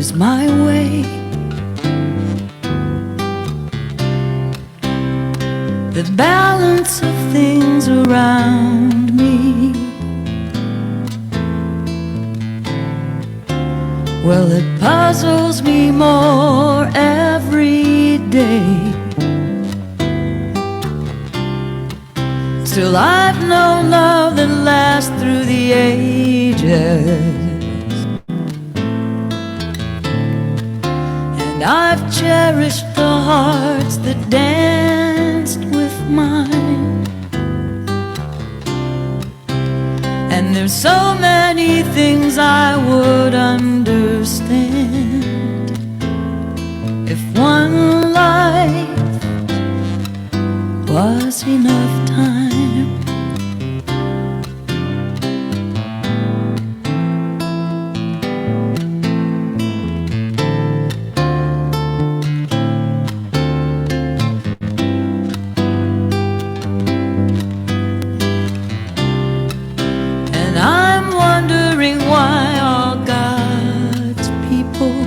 was my way. The balance of things around me, well, it puzzles me more every day. Still I've known love that lasts through the ages, and I've cherished the hearts that danced with mine. And there's so many things I would understand if one life was enough time. Why all God's people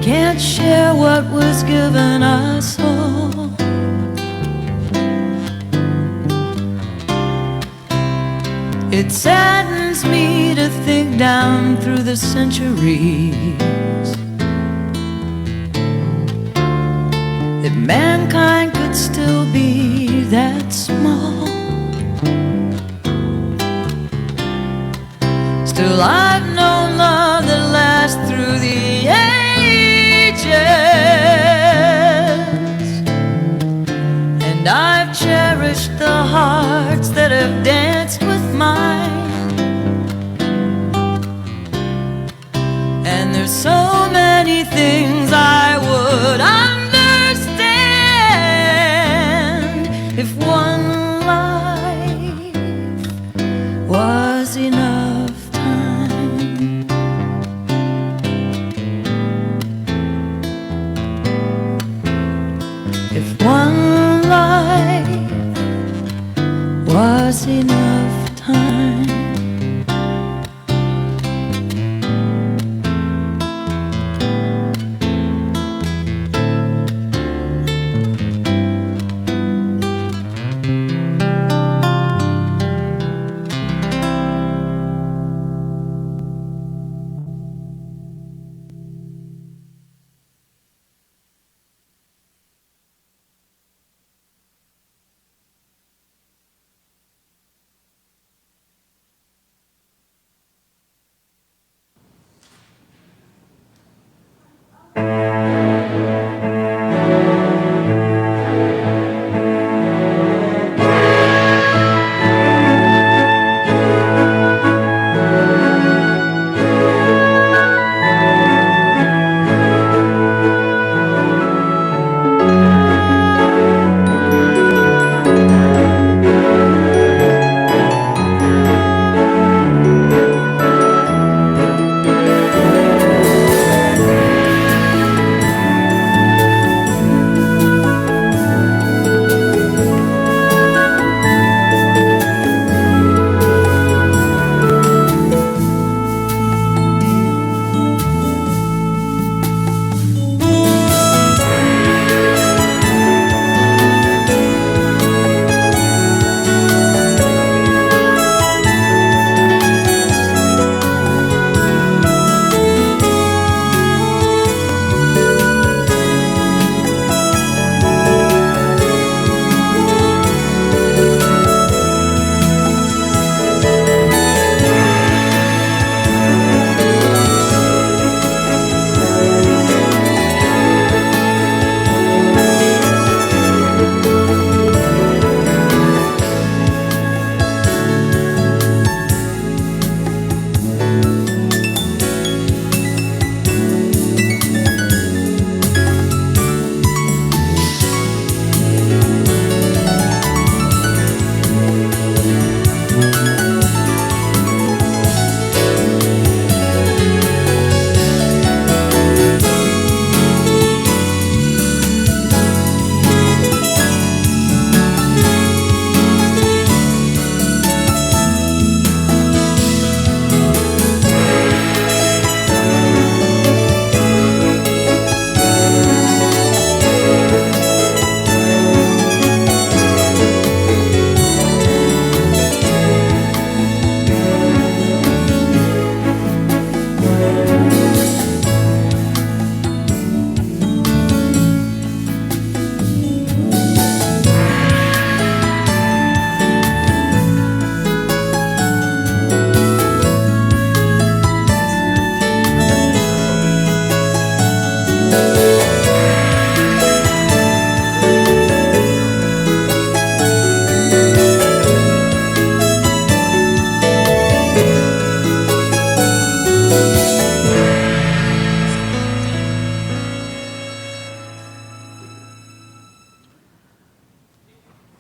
can't share what was given us all. It saddens me to think down through the centuries that mankind could still be that small. Still I've known love that lasts through the ages, and I've cherished the hearts that have danced with mine. And there's so many things I would understand if one life was enough. If one life was enough time.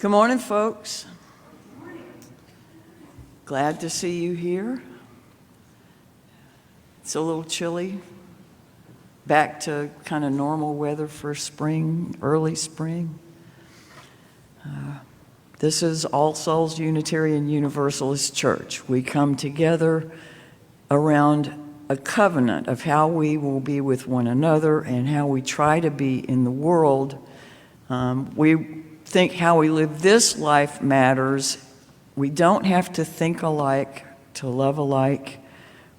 Good morning, folks. Glad to see you here. It's a little chilly. Back to kind of normal weather for spring, early spring. This is All Souls Unitarian Universalist Church. We come together around a covenant of how we will be with one another and how we try to be in the world. We think how we live this life matters. We don't have to think alike to love alike.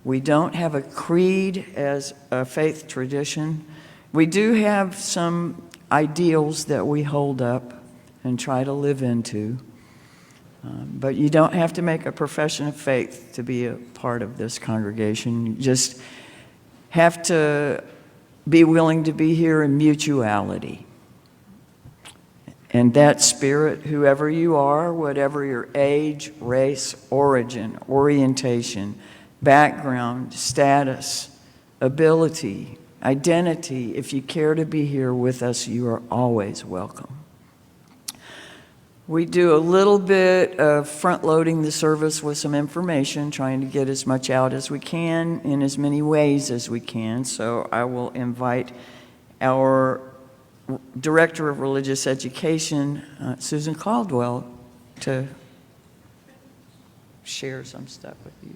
We don't have a creed as a faith tradition. We do have some ideals that we hold up and try to live into. But you don't have to make a profession of faith to be a part of this congregation. You just have to be willing to be here in mutuality. And that spirit, whoever you are, whatever your age, race, origin, orientation, background, status, ability, identity, if you care to be here with us, you are always welcome. We do a little bit of front-loading the service with some information, trying to get as much out as we can in as many ways as we can. So I will invite our Director of Religious Education, Susan Caldwell, to share some stuff with you.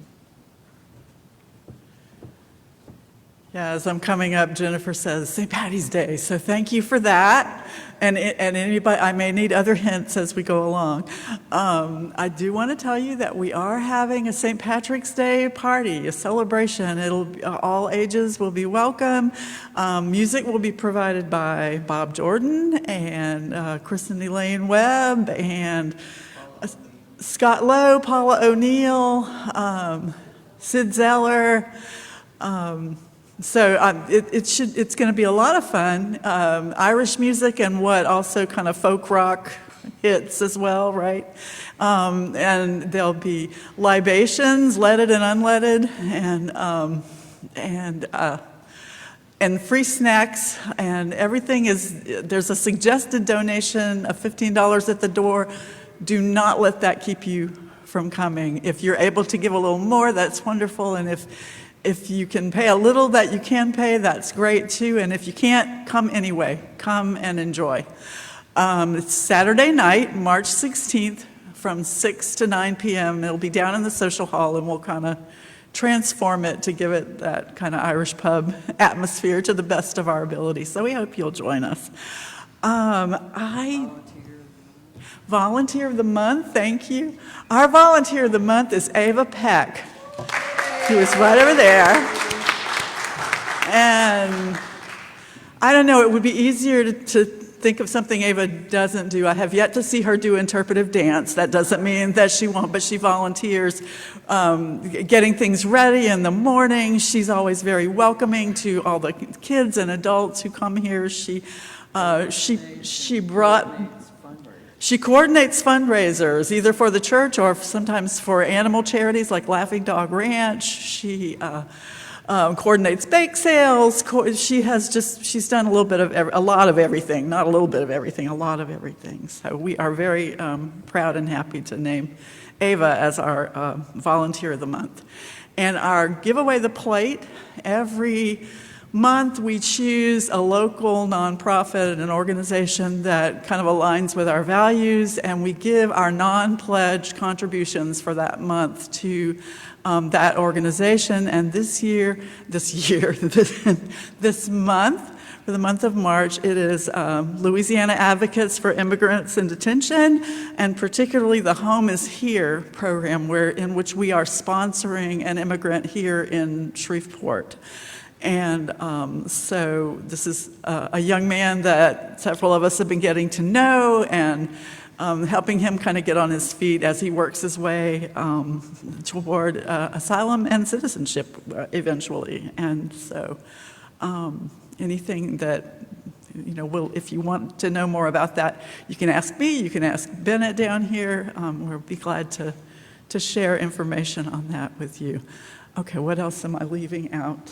Yeah, as I'm coming up, Jennifer says, St. Patty's Day, so thank you for that. And anybody, I may need other hints as we go along. I do want to tell you that we are having a St. Patrick's Day party, a celebration. All ages will be welcome. Music will be provided by Bob Jordan and Kristen Elaine Webb and Scott Lowe, Paula O'Neill, Sid Zeller. So it's going to be a lot of fun. Irish music and also kind of folk rock hits as well, right? And there'll be libations, leaded and unleaded, and free snacks, and everything there's a suggested donation of $15 at the door. Do not let that keep you from coming. If you're able to give a little more, that's wonderful, and if you can pay a little that you can pay, that's great too. And if you can't, come anyway. Come and enjoy. It's Saturday night, March 16th, from 6 to 9 p.m. It'll be down in the social hall, and we'll kind of transform it to give it that kind of Irish pub atmosphere to the best of our ability. So we hope you'll join us. Volunteer of the month, thank you. Our volunteer of the month is Ava Peck, who is right over there. And I don't know, it would be easier to think of something Ava doesn't do. I have yet to see her do interpretive dance. That doesn't mean that she won't, but she volunteers getting things ready in the morning. She's always very welcoming to all the kids and adults who come here. She coordinates fundraisers, either for the church or sometimes for animal charities like Laughing Dog Ranch. She coordinates bake sales. She's done a lot of everything, not a little bit of everything, a lot of everything. So we are very proud and happy to name Ava as our volunteer of the month. And our giveaway the plate, every month we choose a local nonprofit and an organization that kind of aligns with our values, and we give our non-pledge contributions for that month to that organization. And this month, for the month of March, it is Louisiana Advocates for Immigrants in Detention, and particularly the Home is Here program, in which we are sponsoring an immigrant here in Shreveport. And so this is a young man that several of us have been getting to know, and helping him kind of get on his feet as he works his way toward asylum and citizenship eventually. And so anything that, if you want to know more about that, you can ask me, you can ask Bennett down here. We'll be glad to share information on that with you. Okay, what else am I leaving out?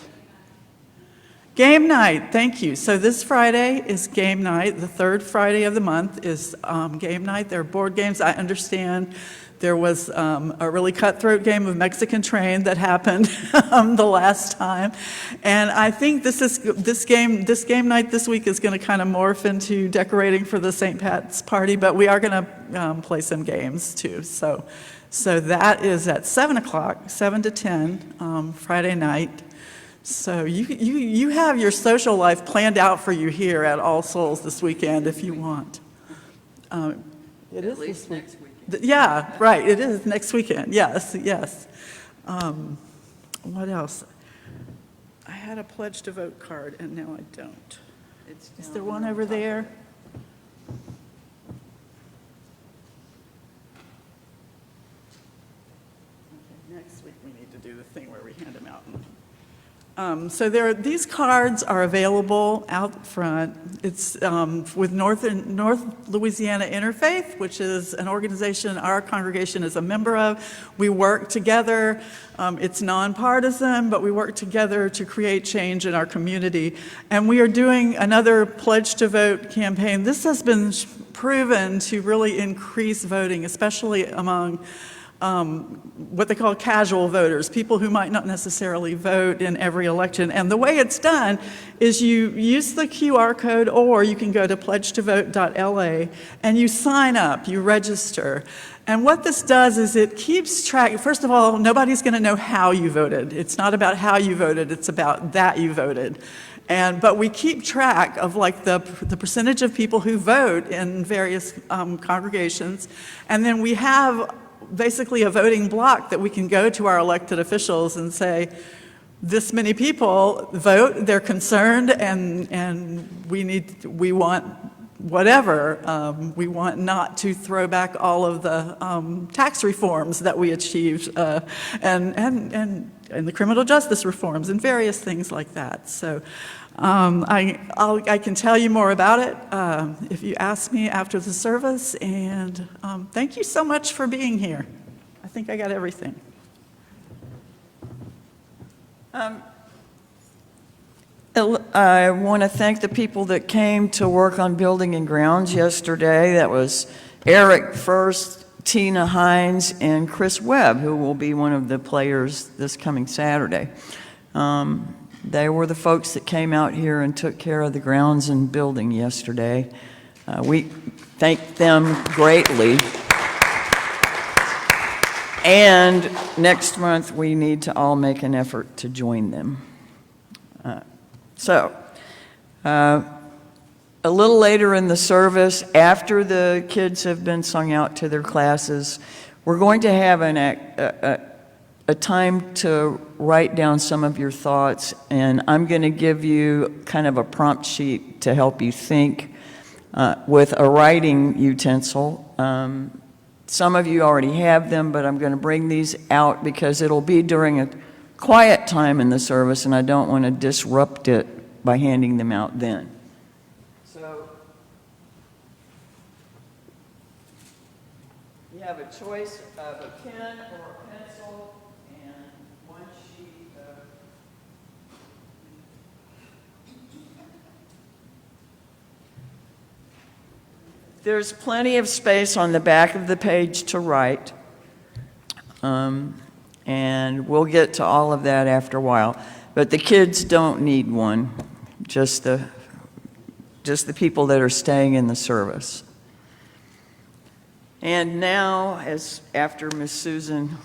Game night, thank you. So this Friday is game night. The third Friday of the month is game night. There are board games. I understand there was a really cutthroat game of Mexican Train that happened the last time. And I think this game night this week is going to kind of morph into decorating for the St. Pat's party, but we are going to play some games too. So that is at 7 o'clock, 7 to 10, Friday night. So you have your social life planned out for you here at All Souls this weekend if you want. It is this week. Next weekend. Yeah, right. It is next weekend. Yes. What else? I had a pledge to vote card, and now I don't. Is there one over there? Okay, next week we need to do the thing where we hand them out. So these cards are available out front. It's with North Louisiana Interfaith, which is an organization our congregation is a member of. We work together. It's nonpartisan, but we work together to create change in our community. And we are doing another Pledge to Vote campaign. This has been proven to really increase voting, especially among what they call casual voters, people who might not necessarily vote in every election. And the way it's done is you use the QR code, or you can go to pledgetovote.la and you sign up, you register. And what this does is it keeps track. First of all, nobody's going to know how you voted. It's not about how you voted, it's about that you voted. But we keep track of like the percentage of people who vote in various congregations. And then we have basically a voting block that we can go to our elected officials and say, this many people vote, they're concerned, and we want whatever. We want not to throw back all of the tax reforms that we achieved, and the criminal justice reforms and various things like that. So I can tell you more about it if you ask me after the service, and thank you so much for being here. I think I got everything. I want to thank the people that came to work on building and grounds yesterday. That was Eric first, Tina Hines, and Chris Webb, who will be one of the players this coming Saturday. They were the folks that came out here and took care of the grounds and building yesterday. We thank them greatly. And next month, we need to all make an effort to join them. A little later in the service, after the kids have been sung out to their classes, we're going to have a time to write down some of your thoughts, and I'm going to give you kind of a prompt sheet to help you think with a writing utensil. Some of you already have them, but I'm going to bring these out because it'll be during a quiet time in the service, and I don't want to disrupt it by handing them out then. So you have a choice of a pen or a pencil and one sheet of there's plenty of space on the back of the page to write, and we'll get to all of that after a while. But the kids don't need one, just the people that are staying in the service. And now, after Miss Susan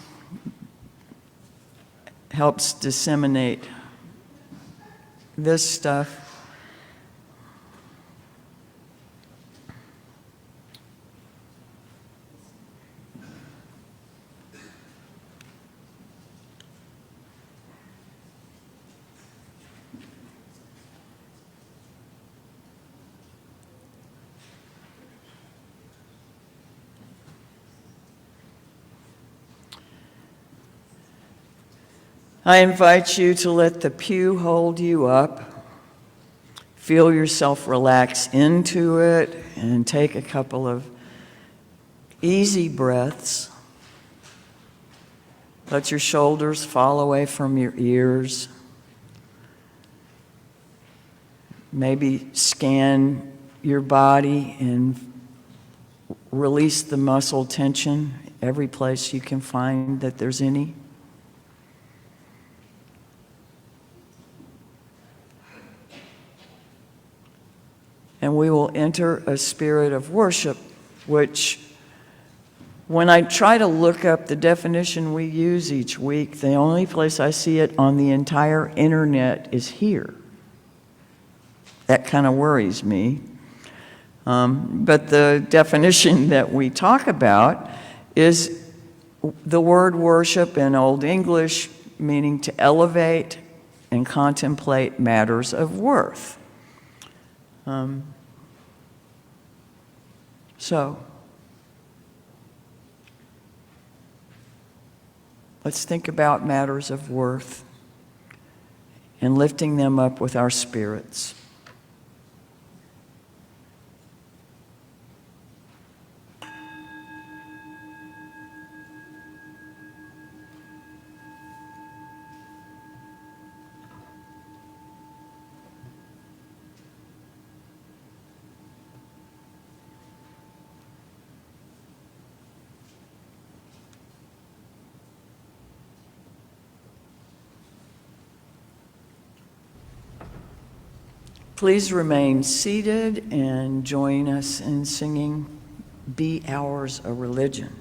helps disseminate this stuff, I invite you to let the pew hold you up. Feel yourself relax into it and take a couple of easy breaths. Let your shoulders fall away from your ears. Maybe scan your body and release the muscle tension every place you can find that there's any. And we will enter a spirit of worship, which, when I try to look up the definition we use each week, the only place I see it on the entire internet is here. That kind of worries me. But the definition that we talk about is the word worship in Old English, meaning to elevate and contemplate matters of worth. So, let's think about matters of worth and lifting them up with our spirits. Please remain seated and join us in singing Be Ours a Religion.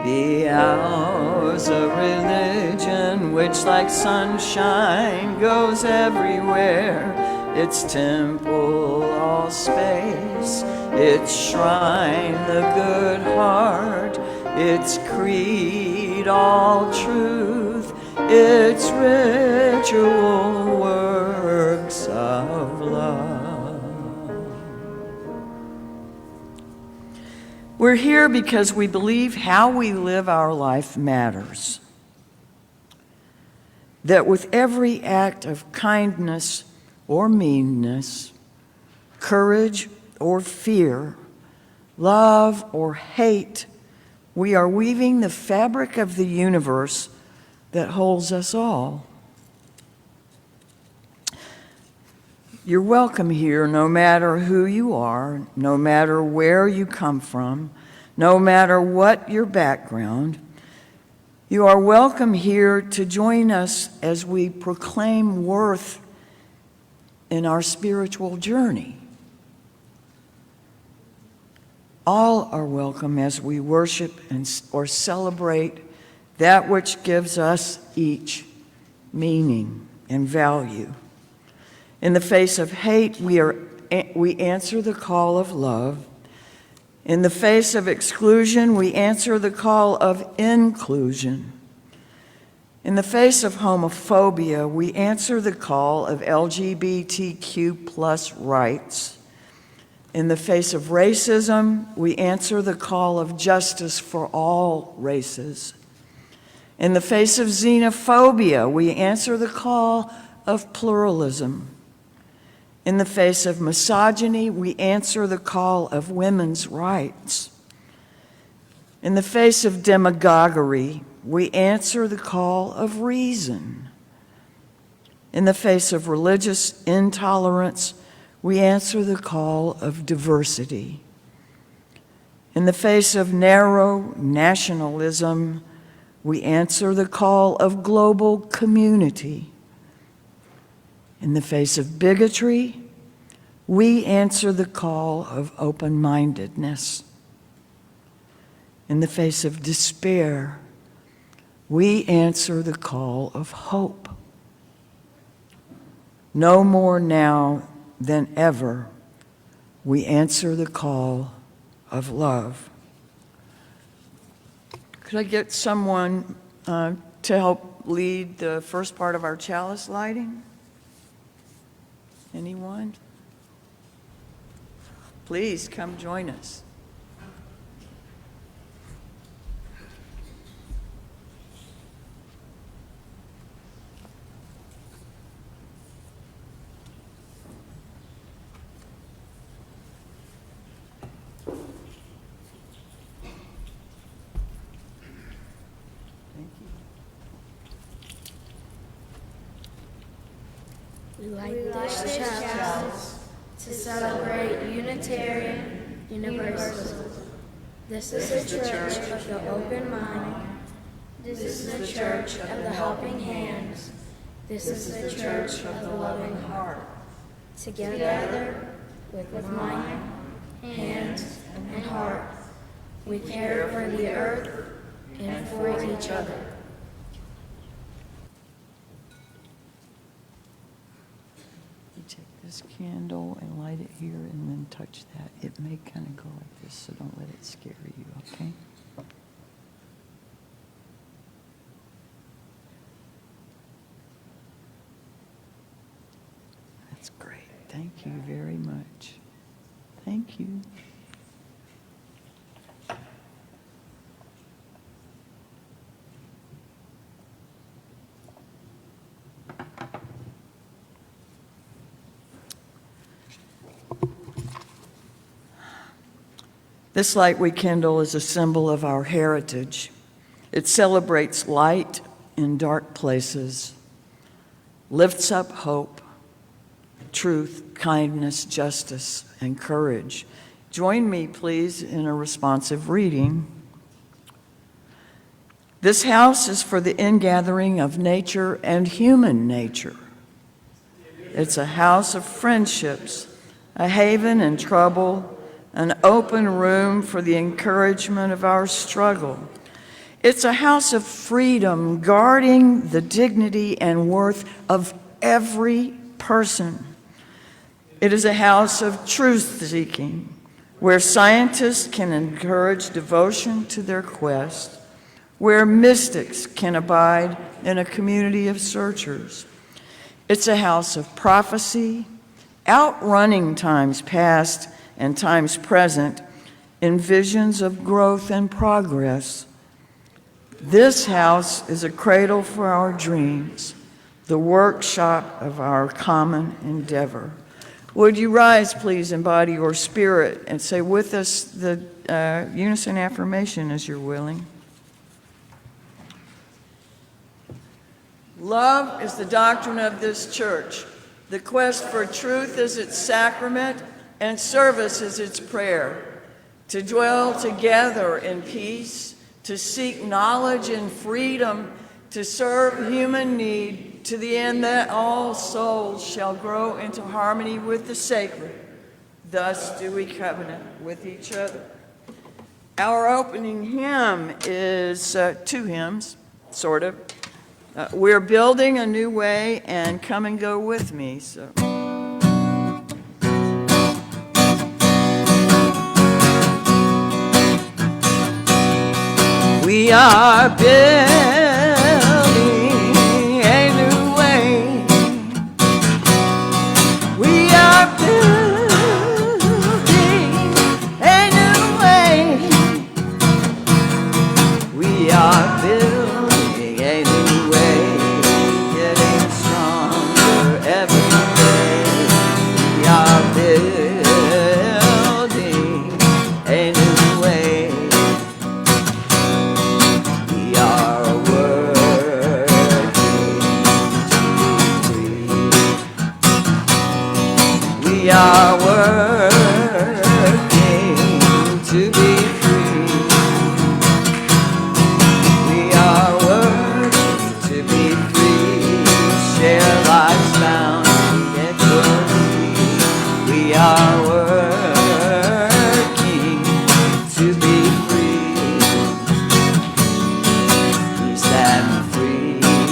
Be ours a religion which like sunshine goes everywhere, its temple all space, its shrine the good heart, its creed all truth, its ritual works of love. We're here because we believe how we live our life matters. That with every act of kindness or meanness, courage or fear, love or hate, we are weaving the fabric of the universe that holds us all. You're welcome here no matter who you are, no matter where you come from, no matter what your background. You are welcome here to join us as we proclaim worth in our spiritual journey. All are welcome as we worship or celebrate that which gives us each meaning and value. In the face of hate, we answer the call of love. In the face of exclusion, we answer the call of inclusion. In the face of homophobia, we answer the call of LGBTQ plus rights. In the face of racism, we answer the call of justice for all races. In the face of xenophobia, we answer the call of pluralism. In the face of misogyny, we answer the call of women's rights. In the face of demagoguery, we answer the call of reason. In the face of religious intolerance, we answer the call of diversity. In the face of narrow nationalism, we answer the call of global community. In the face of bigotry, we answer the call of open-mindedness. In the face of despair, we answer the call of hope. No more now than ever, we answer the call of love. Could I get someone to help lead the first part of our chalice lighting? Anyone? Please come join us. We light this chalice to celebrate Unitarian Universalism. This is the church of the open mind. This is the church of the helping hands. This is the church of the loving heart. Together, with mind, hands, and heart, we care for the earth and for each other. You take this candle and light it here and then touch that. It may kind of go like this, so don't let it scare you, okay? That's great. Thank you very much. Thank you. This light we kindle is a symbol of our heritage. It celebrates light in dark places, lifts up hope, truth, kindness, justice, and courage. Join me, please, in a responsive reading. This house is for the ingathering of nature and human nature. It's a house of friendships, a haven in trouble, an open room for the encouragement of our struggle. It's a house of freedom, guarding the dignity and worth of every person. It is a house of truth-seeking, where scientists can encourage devotion to their quest, where mystics can abide in a community of searchers. It's a house of prophecy, outrunning times past and times present in visions of growth and progress. This house is a cradle for our dreams, the workshop of our common endeavor. Would you rise, please, in body or spirit, and say with us the unison affirmation as you're willing. Love is the doctrine of this church. The quest for truth is its sacrament, and service is its prayer. To dwell together in peace, to seek knowledge and freedom, to serve human need, to the end that all souls shall grow into harmony with the sacred. Thus do we covenant with each other. Our opening hymn is two hymns, sort of. We're building a new way, and come and go with me. So. We are building a new way. We are building a new way. We are building a new way, getting stronger every day. We are building a new way. We are working to be free. We are working to be free. We are working to be free. Share life's bounty equally. We are working to be free. Peace and freedom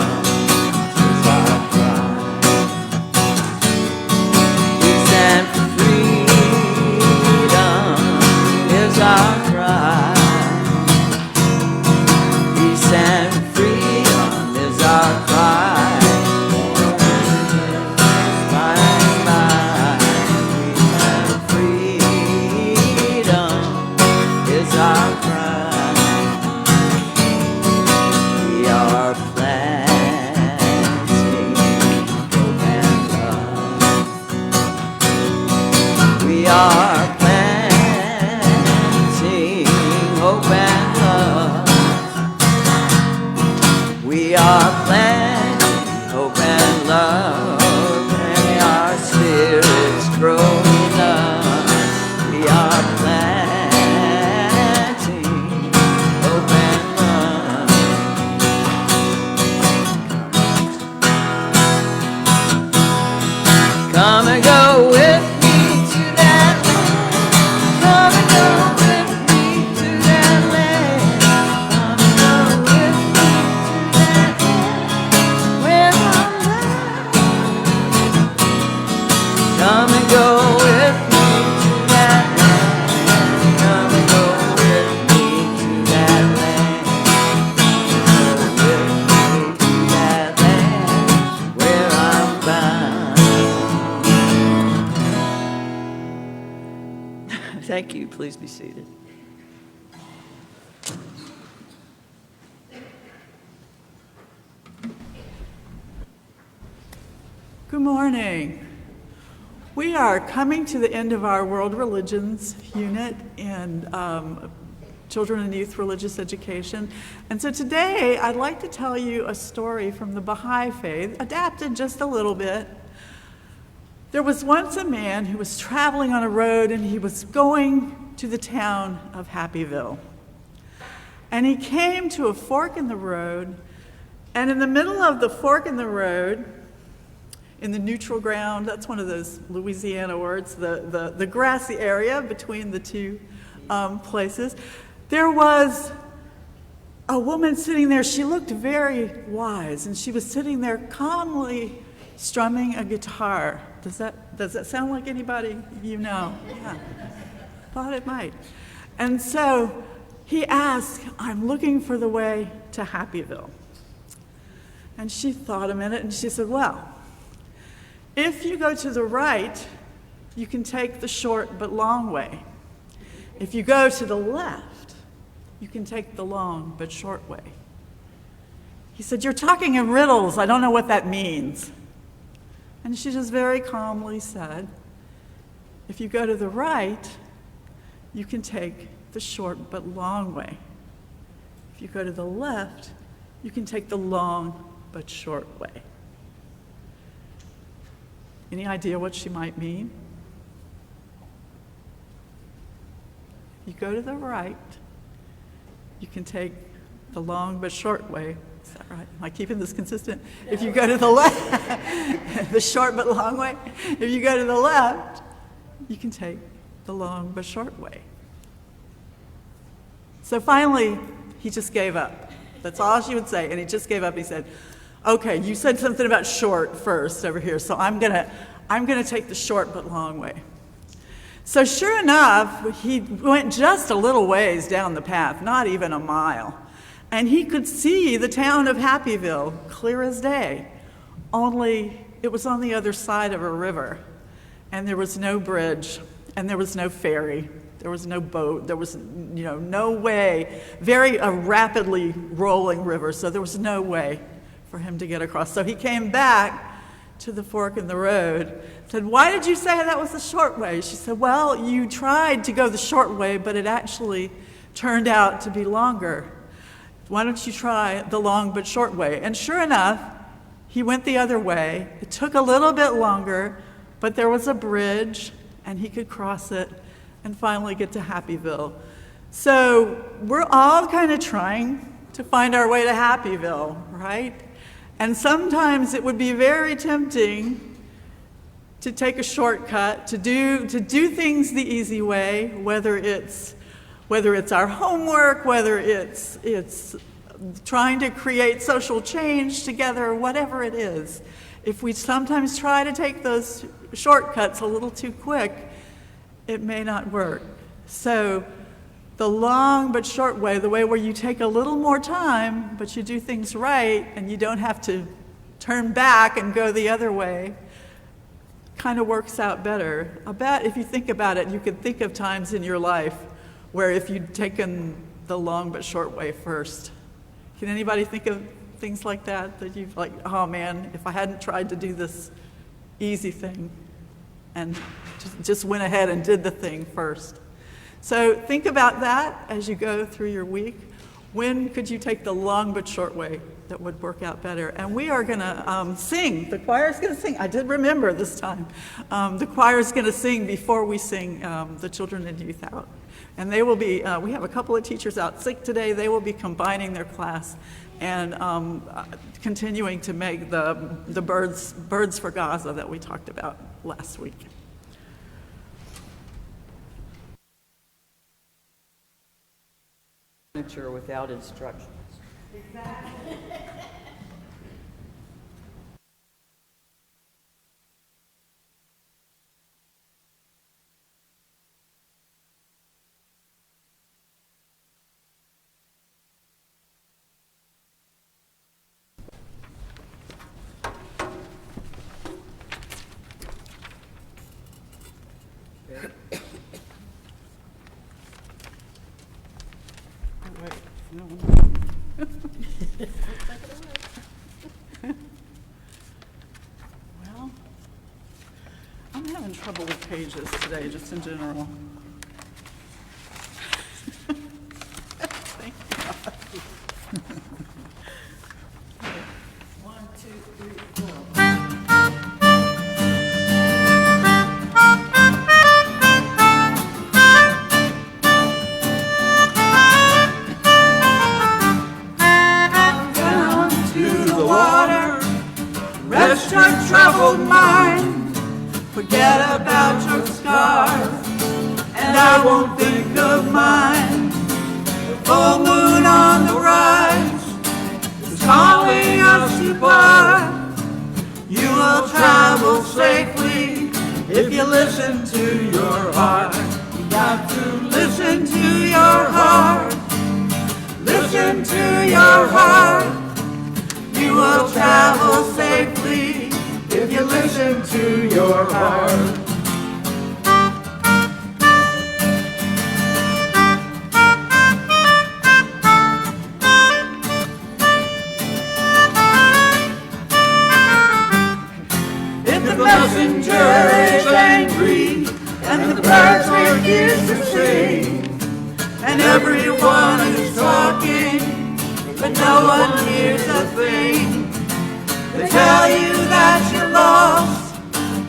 is our cry. Peace and freedom is our cry. Peace and freedom is our cry. By and by, peace and freedom is our cry. We are planting hope and love. We are planting hope and love. We are planting hope and love. Thank you. Please be seated. Good morning. We are coming to the end of our World Religions unit in Children and Youth Religious Education. And so today I'd like to tell you a story from the Baha'i faith, adapted just a little bit. There was once a man who was traveling on a road and he was going to the town of Happyville. And he came to a fork in the road, and in the middle of the fork in the road, in the neutral ground, that's one of those Louisiana words, the grassy area between the two places, there was a woman sitting there. She looked very wise, and she was sitting there calmly strumming a guitar. Does that sound like anybody you know? Yeah. Thought it might. And so he asked, I'm looking for the way to Happyville. And she thought a minute, and she said, well, if you go to the right, you can take the short but long way. If you go to the left, you can take the long but short way. He said, you're talking in riddles. I don't know what that means. And she just very calmly said, if you go to the right, you can take the short but long way. If you go to the left, you can take the long but short way. Any idea what she might mean? If you go to the right, you can take the long but short way. Is that right? Am I keeping this consistent? If you go to the left, the short but long way. If you go to the left, you can take the long but short way. So finally, he just gave up. That's all she would say, and he just gave up. He said, okay, you said something about short first over here, so I'm gonna take the short but long way. So sure enough, he went just a little ways down the path, not even a mile, and he could see the town of Happyville clear as day, only it was on the other side of a river, and there was no bridge, and there was no ferry, there was no boat, there was no way, very rapidly rolling river, so there was no way for him to get across. So he came back to the fork in the road, said, why did you say that was the short way? She said, well, you tried to go the short way, but it actually turned out to be longer. Why don't you try the long but short way? And sure enough, he went the other way. It took a little bit longer, but there was a bridge, and he could cross it and finally get to Happyville. So we're all kind of trying to find our way to Happyville, right? And sometimes it would be very tempting to take a shortcut, to do things the easy way, whether it's our homework, whether it's trying to create social change together, whatever it is. If we sometimes try to take those shortcuts a little too quick, it may not work. So the long but short way, the way where you take a little more time, but you do things right, and you don't have to turn back and go the other way, kind of works out better. I bet if you think about it, you could think of times in your life where if you'd taken the long but short way first. Can anybody think of things like that you've like, oh man, if I hadn't tried to do this easy thing and just went ahead and did the thing first. So think about that as you go through your week. When could you take the long but short way that would work out better? And we are gonna sing. The choir's gonna sing. I did remember this time. The choir's gonna sing before we sing the children and youth out. And they will be, we have a couple of teachers out sick today. They will be combining their class and continuing to make the birds for Gaza that we talked about last week. Without instructions. Exactly. Well, I'm having trouble with pages today, just in general. Thank you. 1, 2, 3, 4. Down to the water, rest your troubled mind. Forget about your scars, and I won't think of mine. The full moon on the rise is calling us to part. You will travel safely if you listen to your heart. You got to listen to your heart. Listen to your heart. You will travel safely if you listen to your heart. If the messenger is angry and the birds refuse to sing, and everyone is talking, but no one hears a thing. They tell you that you're lost,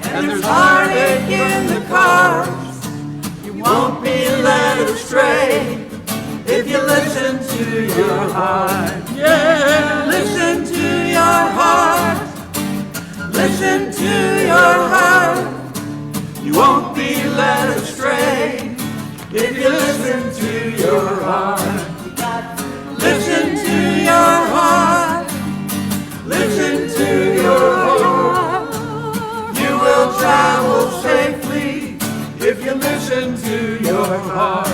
and there's heartache in the cars. You won't be led astray if you listen to your heart. Yeah, listen to your heart. Listen to your heart. You won't be led astray if you listen to your heart. Listen to your heart. Listen to your heart. You will travel safely if you listen to your heart.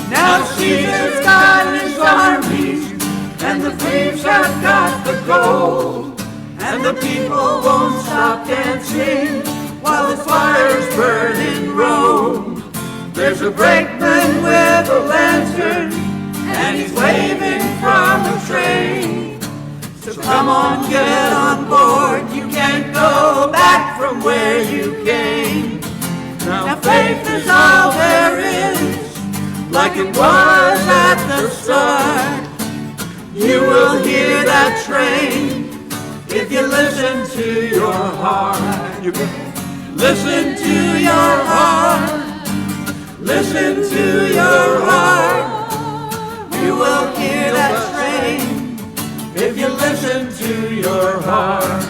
Now Caesar's got his armies, and the thieves have got the gold, and the people won't stop dancing while the fires burn in Rome. There's a brakeman with a lantern, and he's waving from a train. So come on, get on board, you can't go back from where you came. Now faith is all there is, like it was at the start. You will hear that train if you listen to your heart. Listen to your heart. Listen to your heart. You will hear that train if you listen to your heart.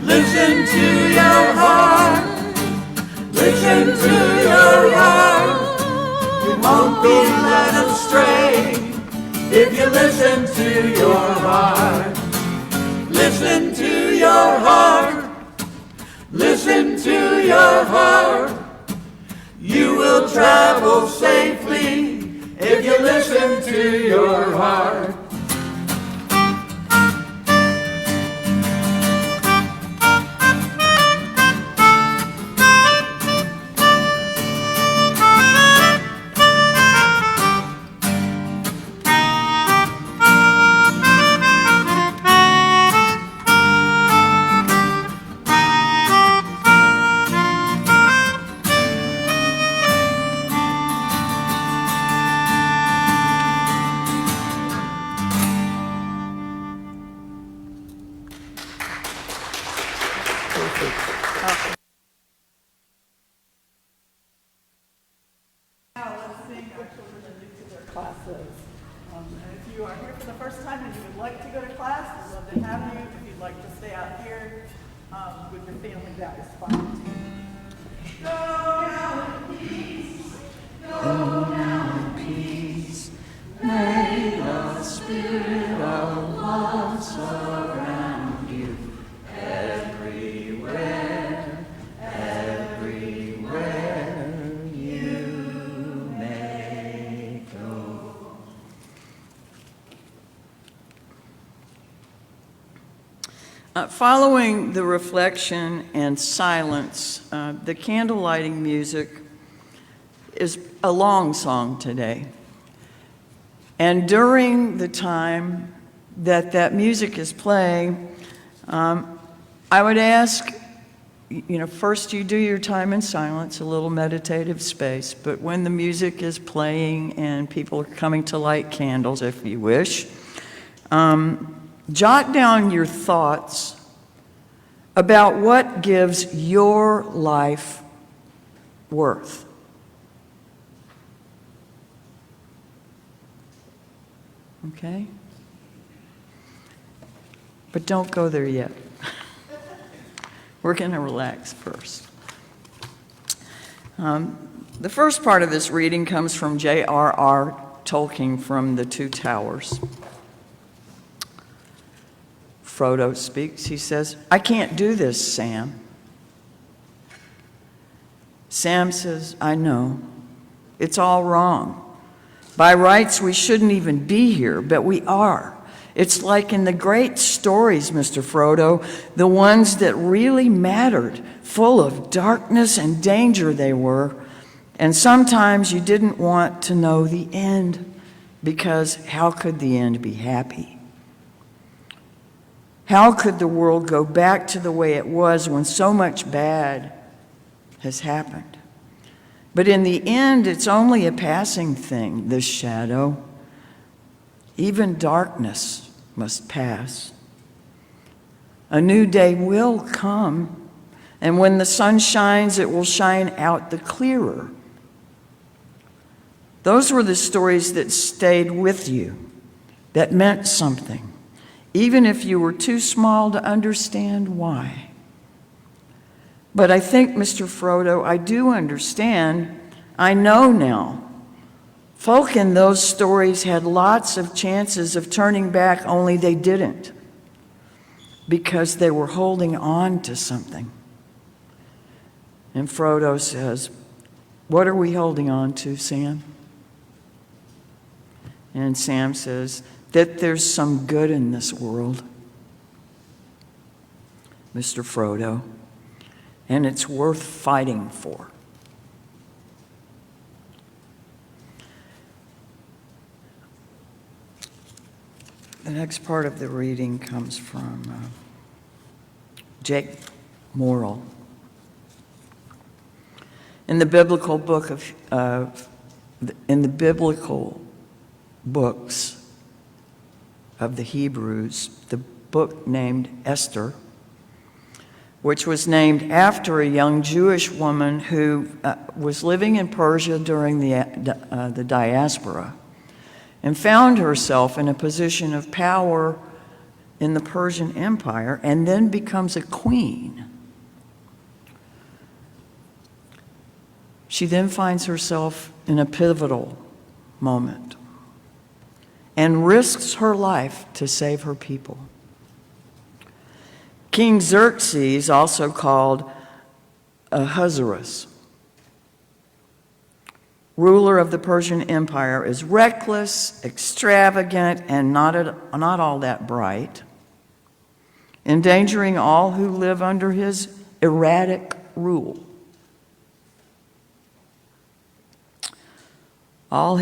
Listen to your heart. Listen to your heart. You won't be led astray if you listen to your heart. Listen to your heart. Listen to your heart. You will travel safely if you listen to your heart. Now let's sing our children into their classes. And if you are here for the first time and you would like to go to class, we'd love to have you. If you'd like to stay out here with your family, that is fine too. Go now in peace. Go now in peace. May the Spirit Following the reflection and silence, the candle lighting music is a long song today. And during the time that that music is playing, I would ask, first you do your time in silence, a little meditative space, but when the music is playing and people are coming to light candles, if you wish, jot down your thoughts about what gives your life worth. Okay? But don't go there yet. We're going to relax first. The first part of this reading comes from J.R.R. Tolkien from The Two Towers. Frodo speaks. He says, "I can't do this, Sam." Sam says, "I know. It's all wrong. By rights, we shouldn't even be here, but we are. It's like in the great stories, Mr. Frodo, the ones that really mattered, full of darkness and danger they were. And sometimes you didn't want to know the end, because how could the end be happy? How could the world go back to the way it was when so much bad has happened? But in the end, it's only a passing thing, this shadow. Even darkness must pass. A new day will come, and when the sun shines, it will shine out the clearer. Those were the stories that stayed with you, that meant something, even if you were too small to understand why. But I think, Mr. Frodo, I do understand. I know now. Folk in those stories had lots of chances of turning back, only they didn't, because they were holding on to something. And Frodo says, "What are we holding on to, Sam?" And Sam says, "That there's some good in this world, Mr. Frodo, and it's worth fighting for." The next part of the reading comes from Jake Morrill. In the biblical books of the Hebrews, the book named Esther, which was named after a young Jewish woman who was living in Persia during the diaspora, and found herself in a position of power in the Persian Empire, and then becomes a queen. She then finds herself in a pivotal moment and risks her life to save her people. King Xerxes, also called Ahasuerus, ruler of the Persian Empire, is reckless, extravagant, and not all that bright, endangering all who live under his erratic rule. In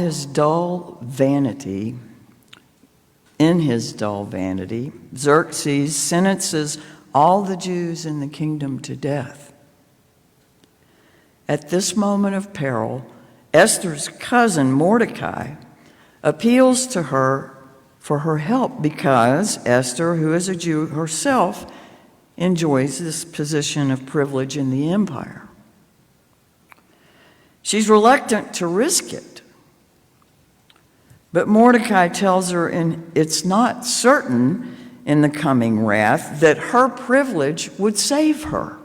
his dull vanity, Xerxes sentences all the Jews in the kingdom to death. At this moment of peril, Esther's cousin Mordecai appeals to her for her help, because Esther, who is a Jew herself, enjoys this position of privilege in the empire. She's reluctant to risk it, but Mordecai tells her it's not certain in the coming wrath that her privilege would save her.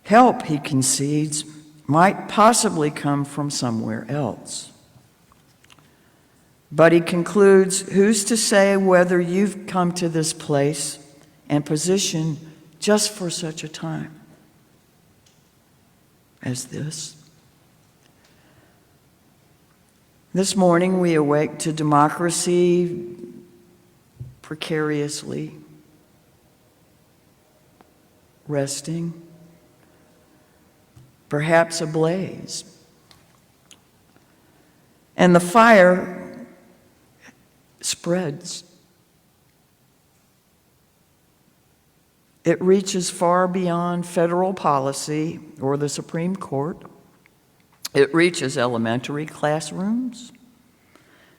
Help, he concedes, might possibly come from somewhere else. But he concludes, who's to say whether you've come to this place and position just for such a time as this? This morning we awake to democracy, precariously resting, perhaps ablaze. And the fire spreads. It reaches far beyond federal policy or the Supreme Court. It reaches elementary classrooms,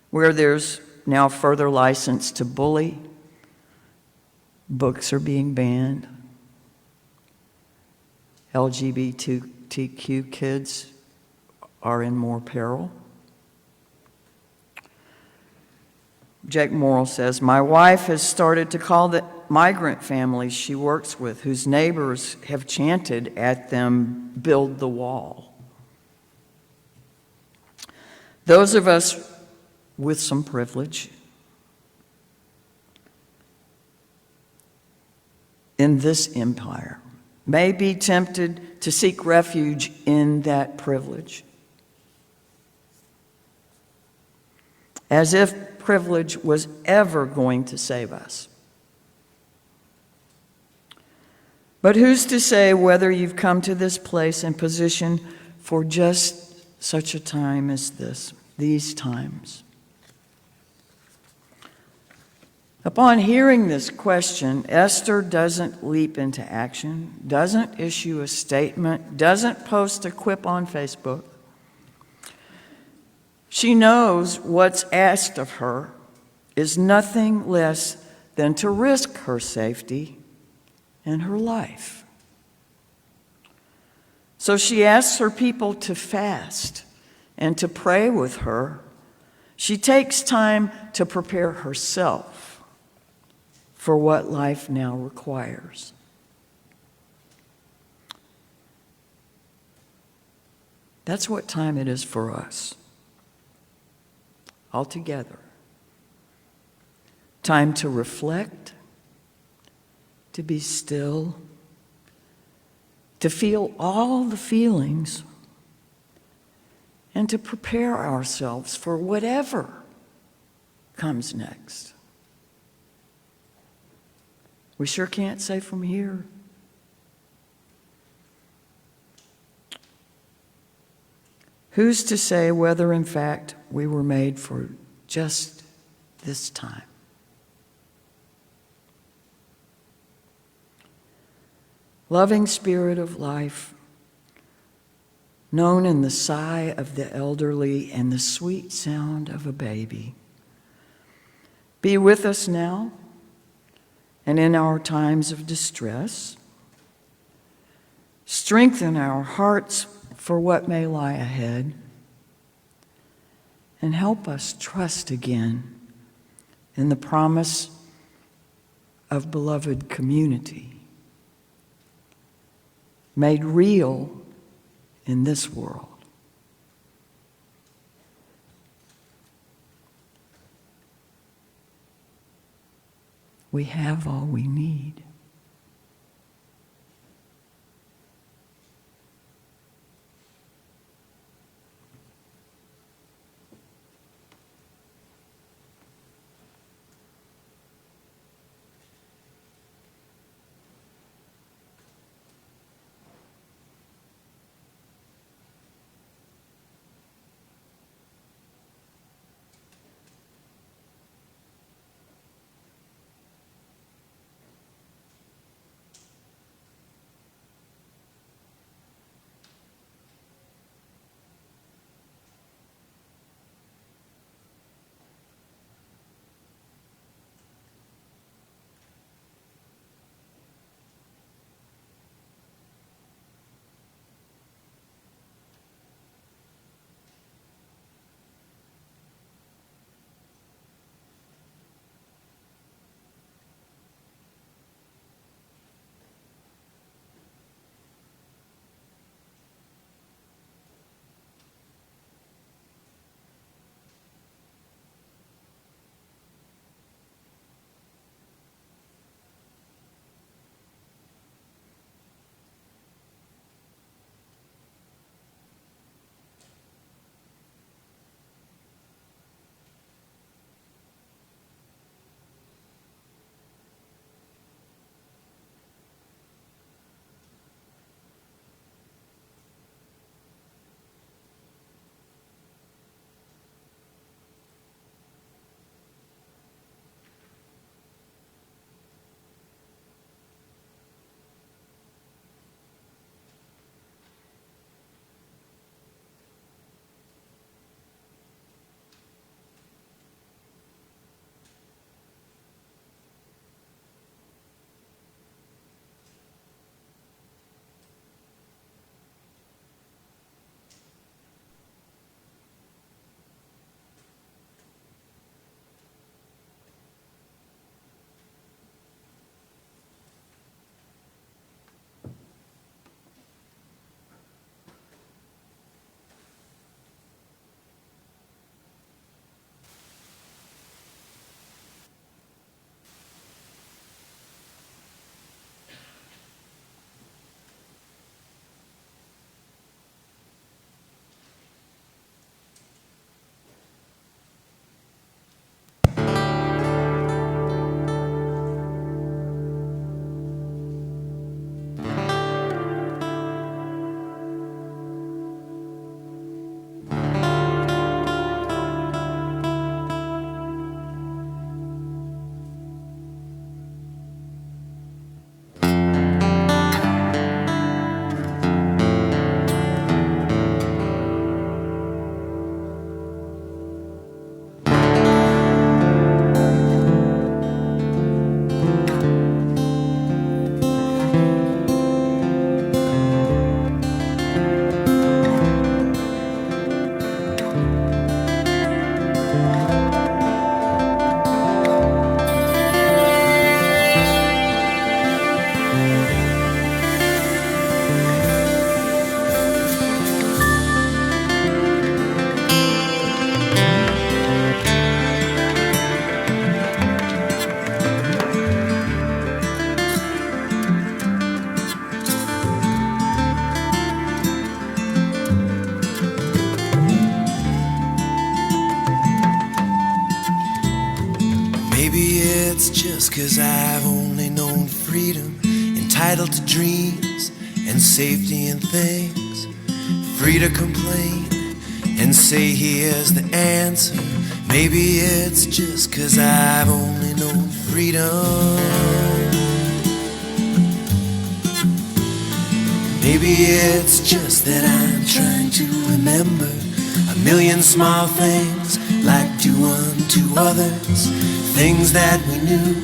where there's now further license to bully. Books are being banned. LGBTQ kids are in more peril. Jake Morrill says, my wife has started to call the migrant families she works with, whose neighbors have chanted at them, build the wall. Those of us with some privilege in this empire may be tempted to seek refuge in that privilege, as if privilege was ever going to save us. But who's to say whether you've come to this place and position for just such a time as this, these times? Upon hearing this question, Esther doesn't leap into action, doesn't issue a statement, doesn't post a quip on Facebook. She knows what's asked of her is nothing less than to risk her safety and her life. So she asks her people to fast and to pray with her. She takes time to prepare herself for what life now requires. That's what time it is for us. All together. Time to reflect, to be still, to feel all the feelings, and to prepare ourselves for whatever comes next. We sure can't say from here. Who's to say whether, in fact, we were made for just this time? Loving spirit of life, known in the sigh of the elderly and the sweet sound of a baby, be with us now and in our times of distress. Strengthen our hearts for what may lie ahead, and help us trust again in the promise of beloved community, made real in this world. We have all we need. it's just 'cause I've only known freedom, entitled to dreams and safety and things, free to complain and say here's the answer. Maybe it's just 'cause I've only known freedom. Maybe it's just that I'm trying to remember a million small things, like do unto others, things that we knew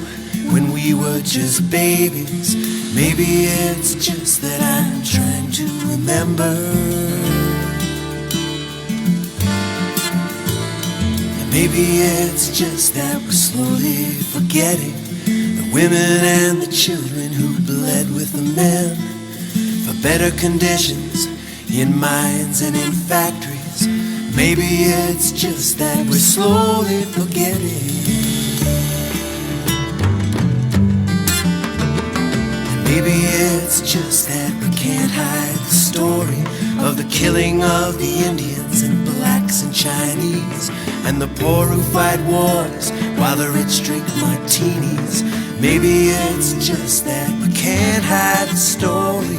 when we were just babies. Maybe it's just that I'm trying to remember. Maybe it's just that we're slowly forgetting the women and the children who bled with the men for better conditions in mines and in factories. Maybe it's just that we're slowly forgetting. And maybe it's just that we can't hide the story of the killing of the Indians and blacks and Chinese, and the poor who fight wars while the rich drink martinis. Maybe it's just that we can't hide the story.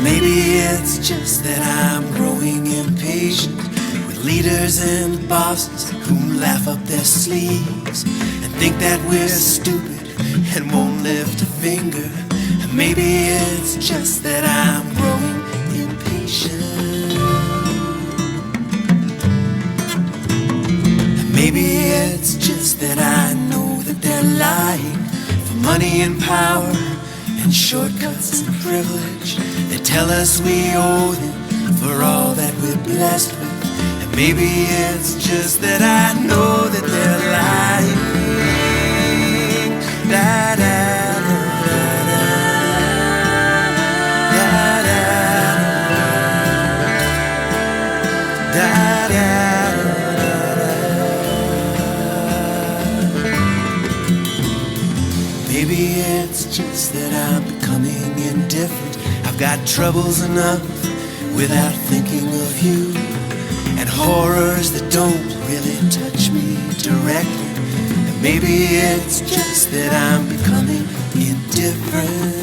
Maybe it's just that I'm growing impatient with leaders and bosses who laugh up their sleeves and think that we're stupid and won't lift a finger. And maybe it's just that I'm growing impatient. And maybe it's just that I know that they're lying for money and power and shortcuts and privilege. They tell us we owe them for all that we're blessed with. And maybe it's just that I know that they're lying. Da, da, da, da, da, da, da, da. Maybe it's just that I'm becoming indifferent. I've got troubles enough without thinking of you, and horrors that don't really touch me directly. And maybe it's just that I'm becoming indifferent.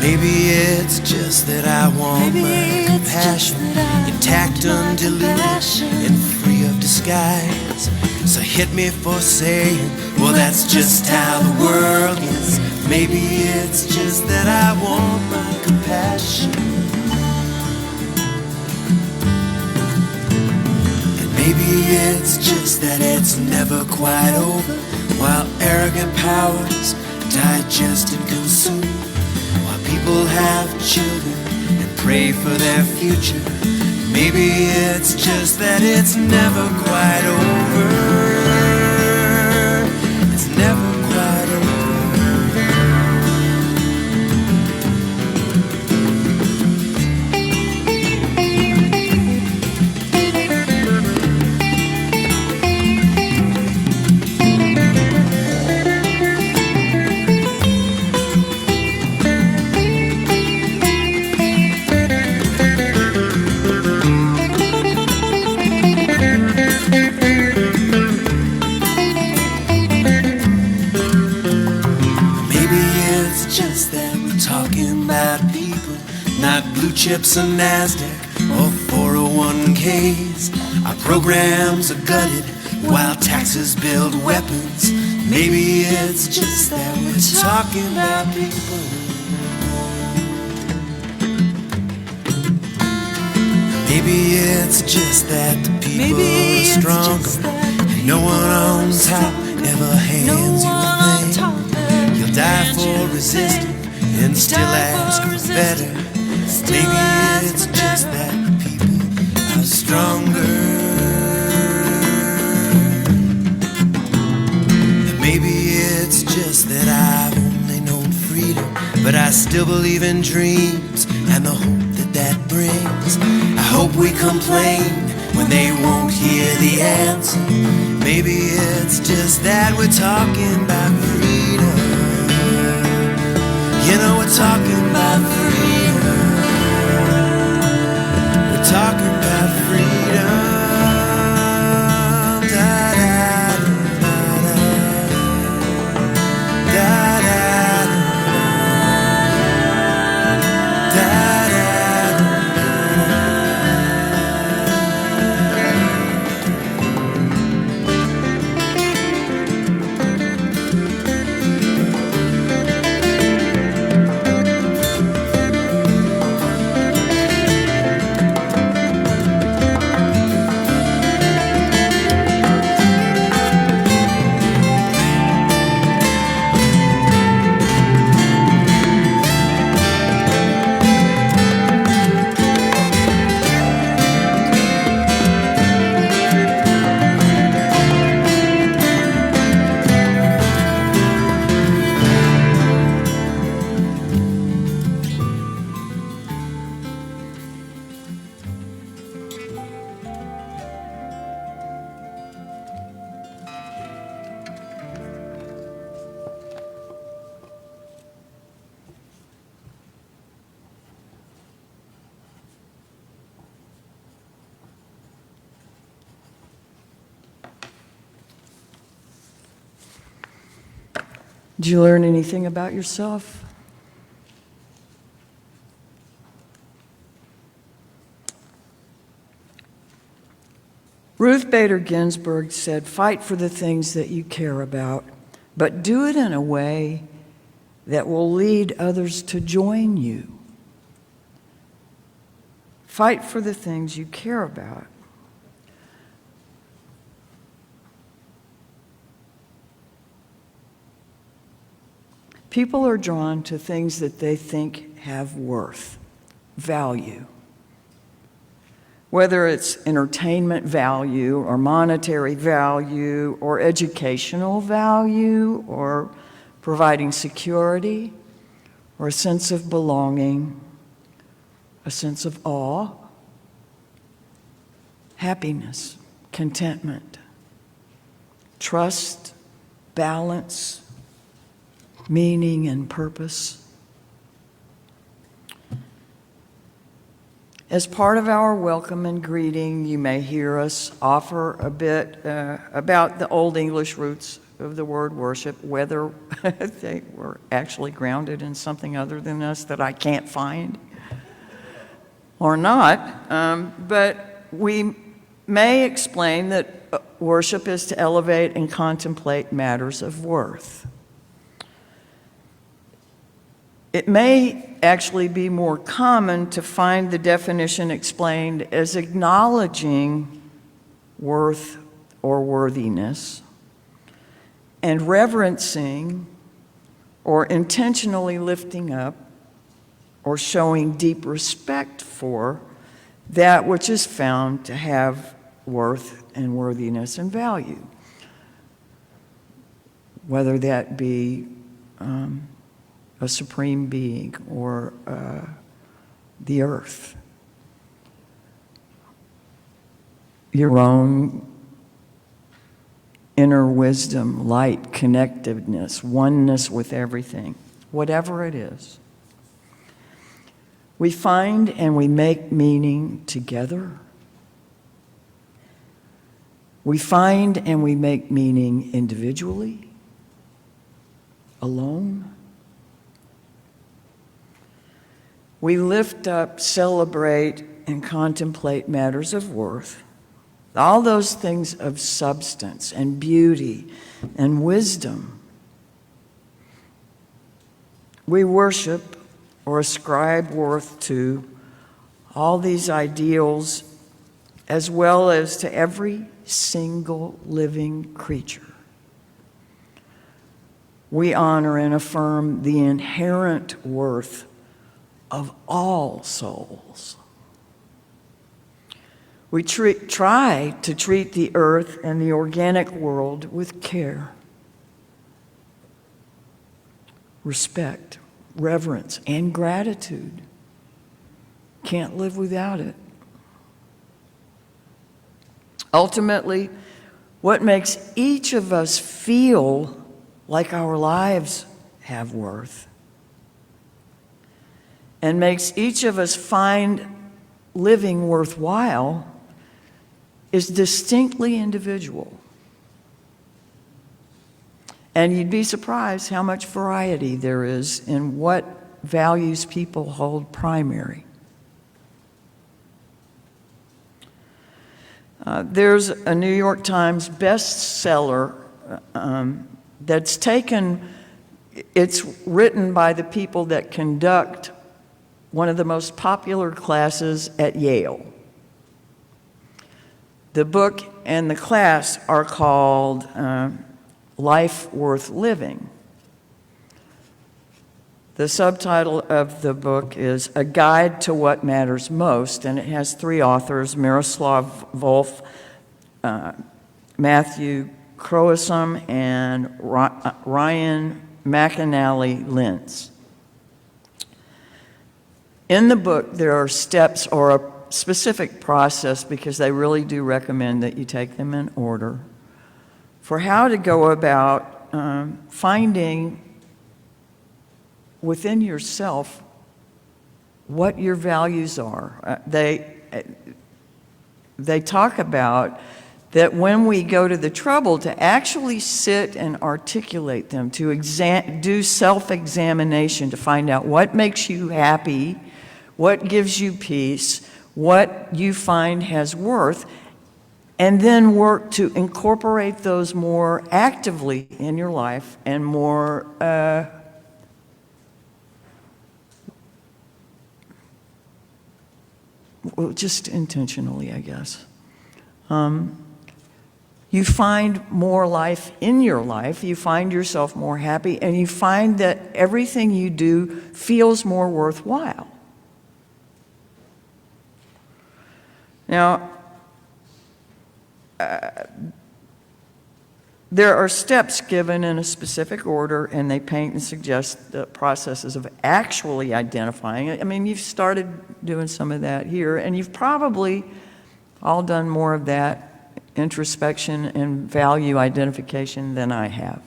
Maybe it's just that I want my compassion intact, undiluted, and free of disguise. So hit me for saying, well, that's just how the world is. Maybe it's just that I want my compassion. And maybe it's just that it's never quite over, while arrogant powers digest and consume, while people have children and pray for their future. Maybe it's just that it's never quite over. It's never quite over. Chips and NASDAQ or 401ks. Our programs are gutted while taxes build weapons. Maybe it's just that we're talking about people. Maybe it's just that the people are stronger, and no one on top ever hands you a thing. You'll die for resisting and still ask for better. Maybe it's just that people are stronger. And maybe it's just that I've only known freedom, but I still believe in dreams and the hope that that brings. I hope we complain when they won't hear the answer. Maybe it's just that we're talking about freedom. You know, we're talking about freedom. Did you learn anything about yourself? Ruth Bader Ginsburg said, "Fight for the things that you care about, but do it in a way that will lead others to join you." Fight for the things you care about. People are drawn to things that they think have worth, value. Whether it's entertainment value or monetary value or educational value or providing security or a sense of belonging, a sense of awe, happiness, contentment, trust, balance, meaning and purpose. As part of our welcome and greeting, you may hear us offer a bit about the Old English roots of the word worship, whether they were actually grounded in something other than us that I can't find or not. But we may explain that worship is to elevate and contemplate matters of worth. It may actually be more common to find the definition explained as acknowledging worth or worthiness and reverencing or intentionally lifting up or showing deep respect for that which is found to have worth and worthiness and value, whether that be a supreme being or the earth, your own inner wisdom, light, connectedness, oneness with everything, whatever it is. We find and we make meaning together. We find and we make meaning individually, alone. We lift up, celebrate, and contemplate matters of worth, all those things of substance and beauty and wisdom. We worship or ascribe worth to all these ideals as well as to every single living creature. We honor and affirm the inherent worth of all souls. We try to treat the earth and the organic world with care, respect, reverence, and gratitude. Can't live without it. Ultimately, what makes each of us feel like our lives have worth and makes each of us find living worthwhile is distinctly individual. And you'd be surprised how much variety there is in what values people hold primary. There's a New York Times bestseller that's taken, it's written by the people that conduct one of the most popular classes at Yale. The book and the class are called Life Worth Living. The subtitle of the book is A Guide to What Matters Most, and it has three authors, Miroslav Volf, Matthew Croissant, and Ryan McAnally Lentz. In the book, there are steps or a specific process, because they really do recommend that you take them in order, for how to go about finding within yourself what your values are. They talk about that when we go to the trouble to actually sit and articulate them, to do self-examination to find out what makes you happy, what gives you peace, what you find has worth, and then work to incorporate those more actively in your life and more well, just intentionally, I guess. You find more life in your life, you find yourself more happy, and you find that everything you do feels more worthwhile. Now, there are steps given in a specific order, and they paint and suggest the processes of actually identifying it. I mean, you've started doing some of that here, and you've probably all done more of that introspection and value identification than I have.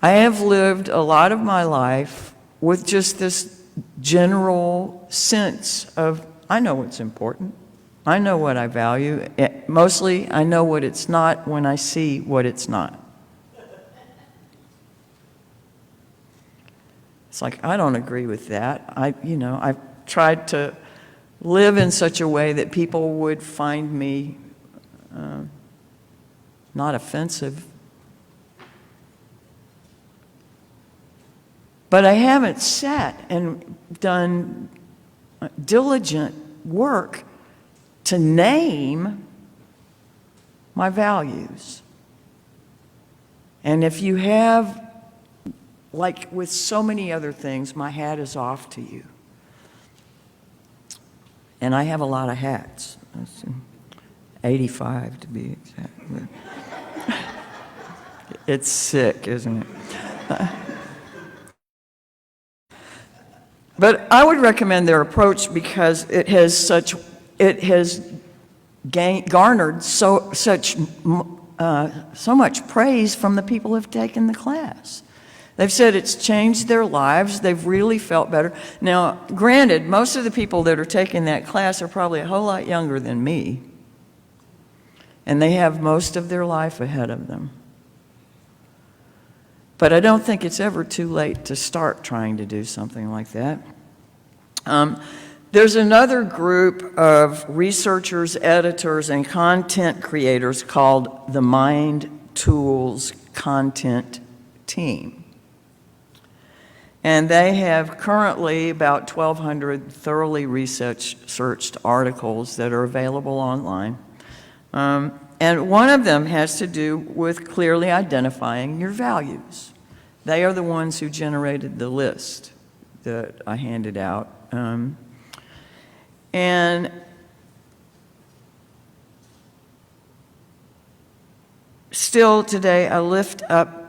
I have lived a lot of my life with just this general sense of, I know what's important. I know what I value. Mostly, I know what it's not when I see what it's not. It's like, I don't agree with that. I've tried to live in such a way that people would find me not offensive. But I haven't sat and done diligent work to name my values. And if you have, like with so many other things, my hat is off to you. And I have a lot of hats. 85 to be exact. It's sick, isn't it? But I would recommend their approach because it has garnered so much praise from the people who have taken the class. They've said it's changed their lives. They've really felt better. Now, granted, most of the people that are taking that class are probably a whole lot younger than me, and they have most of their life ahead of them. But I don't think it's ever too late to start trying to do something like that. There's another group of researchers, editors, and content creators called the Mind Tools Content Team. And they have currently about 1,200 thoroughly researched articles that are available online. And one of them has to do with clearly identifying your values. They are the ones who generated the list that I handed out. And still today, a lift up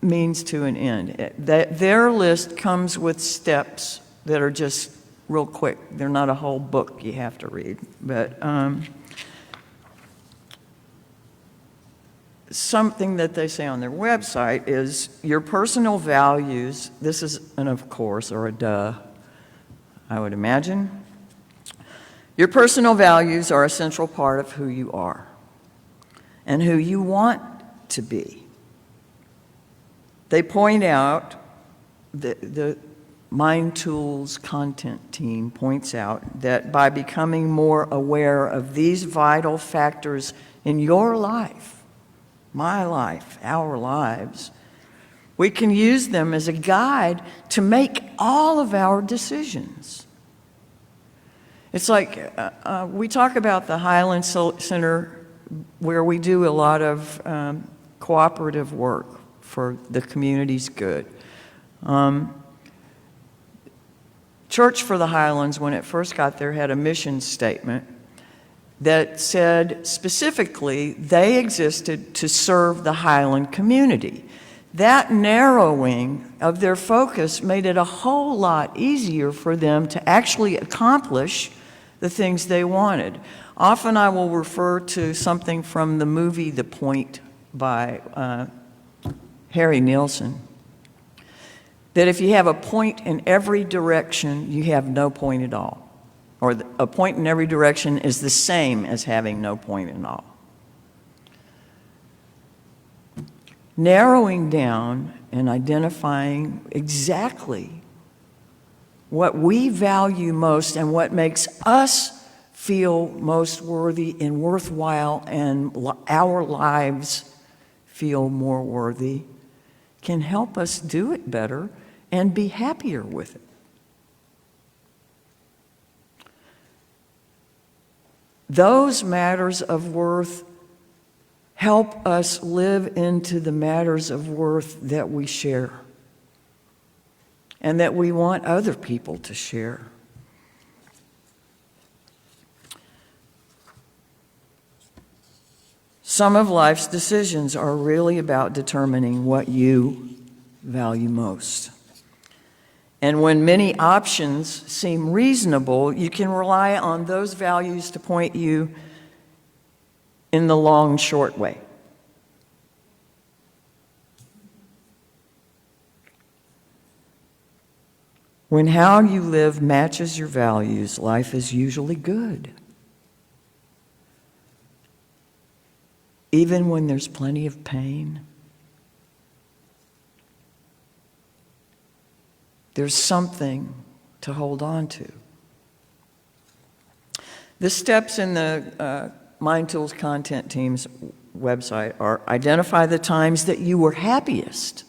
means to an end. Their list comes with steps that are just real quick. They're not a whole book you have to read. But something that they say on their website is your personal values, this is an of course or a duh, I would imagine. Your personal values are a central part of who you are and who you want to be. They point out, the Mind Tools content team points out that by becoming more aware of these vital factors in your life, my life, our lives, we can use them as a guide to make all of our decisions. It's like we talk about the Highland Center where we do a lot of cooperative work for the community's good. Church for the Highlands, when it first got there, had a mission statement that said specifically they existed to serve the Highland community. That narrowing of their focus made it a whole lot easier for them to actually accomplish the things they wanted. Often I will refer to something from the movie The Point by Harry Nilsson, that if you have a point in every direction, you have no point at all. or a point in every direction is the same as having no point at all. Narrowing down and identifying exactly what we value most and what makes us feel most worthy and worthwhile and our lives feel more worthy can help us do it better and be happier with it. Those matters of worth help us live into the matters of worth that we share and that we want other people to share. Some of life's decisions are really about determining what you value most. And when many options seem reasonable, you can rely on those values to point you in the long, short way. When how you live matches your values, life is usually good. Even when there's plenty of pain, there's something to hold on to. The steps in the Mind Tools content team's website are: identify the times that you were happiest.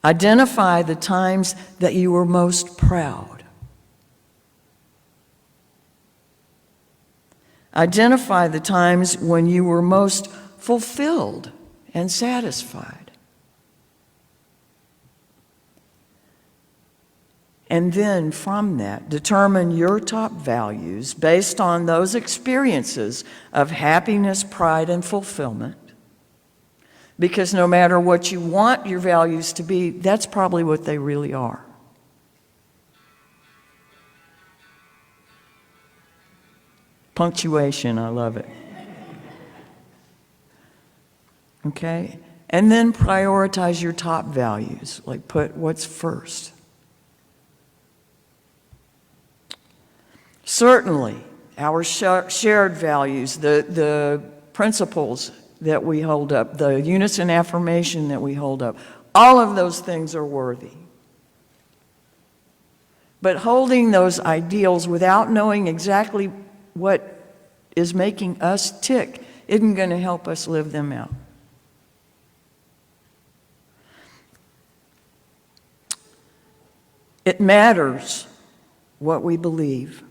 Identify the times that you were most proud. Identify the times when you were most fulfilled and satisfied. And then from that, determine your top values based on those experiences of happiness, pride, and fulfillment. Because no matter what you want your values to be, that's probably what they really are. Punctuation, I love it. Okay? And then prioritize your top values, like put what's first. Certainly, our shared values, the principles that we hold up, the unison affirmation that we hold up, all of those things are worthy. But holding those ideals without knowing exactly what is making us tick isn't going to help us live them out. It matters what we believe.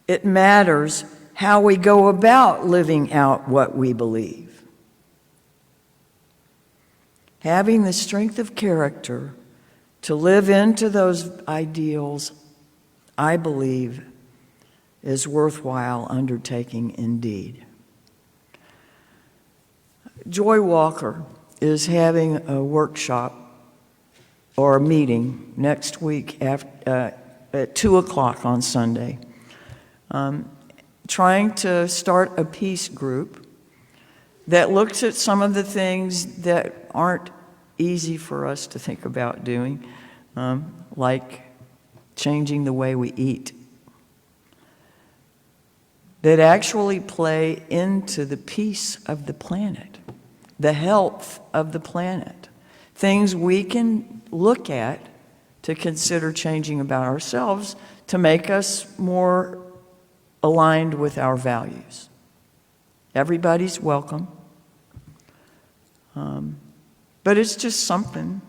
It matters how we go about living out what we believe. Having the strength of character to live into those ideals, I believe, is worthwhile undertaking indeed. Joy Walker is having a workshop or a meeting next week at 2 o'clock on Sunday. Trying to start a peace group that looks at some of the things that aren't easy for us to think about doing, like changing the way we eat, that actually play into the peace of the planet, the health of the planet, things we can look at to consider changing about ourselves to make us more aligned with our values. Everybody's welcome. But it's just something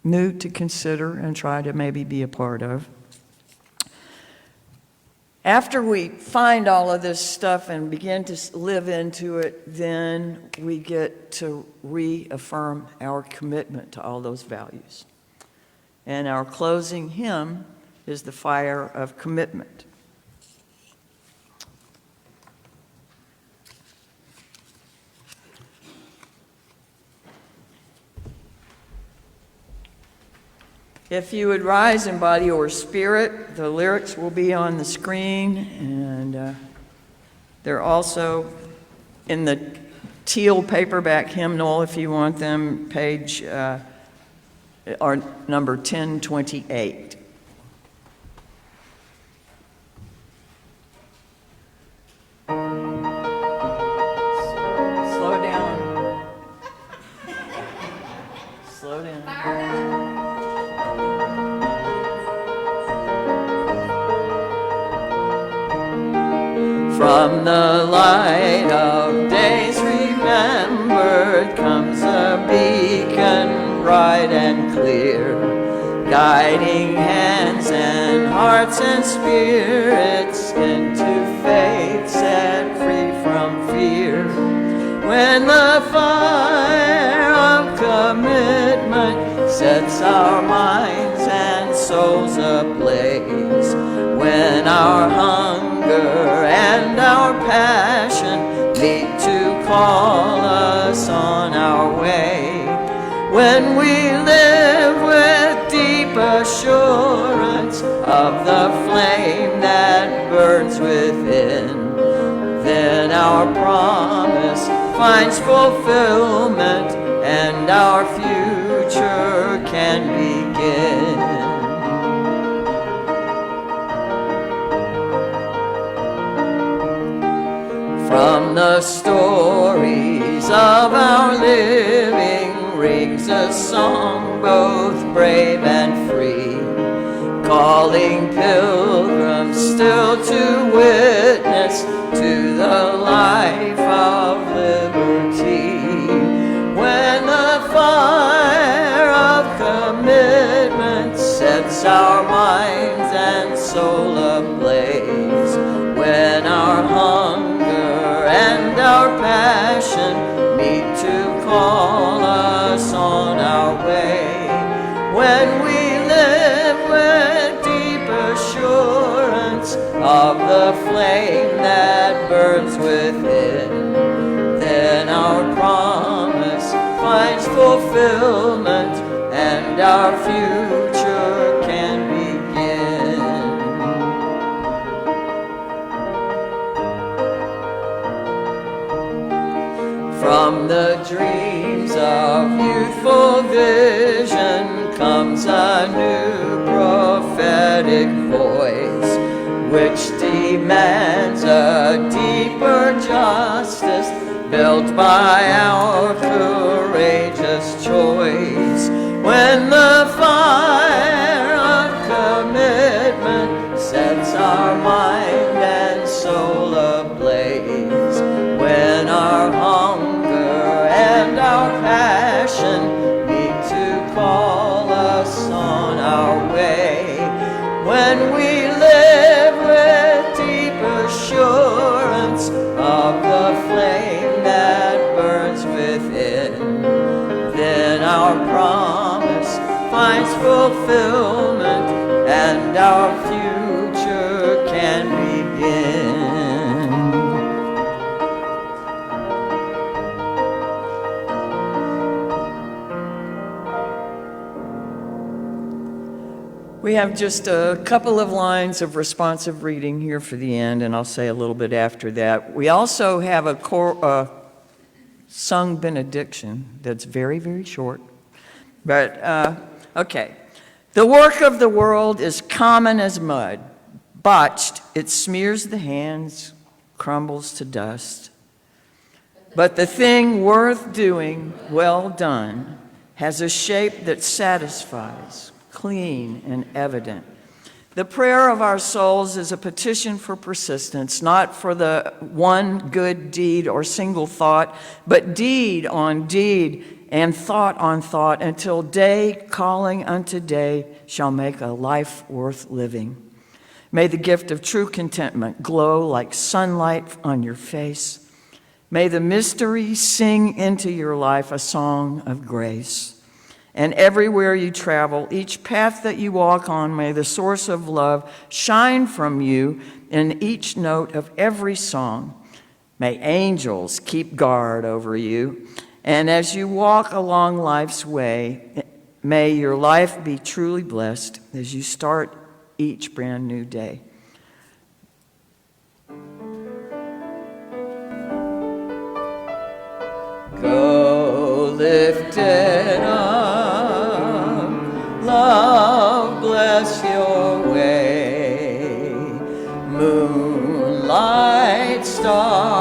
new to consider and try to maybe be a part of. After we find all of this stuff and begin to live into it, then we get to reaffirm our commitment to all those values. And our closing hymn is the fire of commitment. If you would rise in body or spirit, the lyrics will be on the screen, and they're also in the teal paperback hymnal if you want them, page or number 1028. Slow down. Slow down. From the light of days remembered comes a beacon bright and clear, guiding hands and hearts and spirits into faith set free from fear. When the fire of commitment sets our minds and souls ablaze, when our hunger and our passion meet to call us on our way, when we live with deep assurance of the flame that burns within, then our promise finds fulfillment and our future can begin. From the stories of our living rings a song both brave and free, calling pilgrims still to witness to the life of liberty. When the fire of commitment sets our minds and soul ablaze, when our hunger and our passion meet to call us on our way, when we live with deep assurance of the flame that burns within, then our promise finds fulfillment and our future can begin. From the dreams of youthful vision comes a new prophetic voice, which demands a deeper justice built by our courageous choice. When the fire of commitment sets our mind and soul ablaze, when our hunger and our passion meet to call us on our way, when we live with deep assurance of the flame that burns within, then our promise finds fulfillment and our future can begin. We have just a couple of lines of responsive reading here for the end, and I'll say a little bit after that. We also have a sung benediction that's very, very short. But, okay. The work of the world is common as mud. Botched, it smears the hands, crumbles to dust. But the thing worth doing, well done, has a shape that satisfies, clean and evident. The prayer of our souls is a petition for persistence, not for the one good deed or single thought, but deed on deed and thought on thought, until day calling unto day shall make a life worth living. May the gift of true contentment glow like sunlight on your face. May the mystery sing into your life a song of grace. And everywhere you travel, each path that you walk on, may the source of love shine from you in each note of every song. May angels keep guard over you. And as you walk along life's way, may your life be truly blessed as you start each brand new day. Go lifted up God.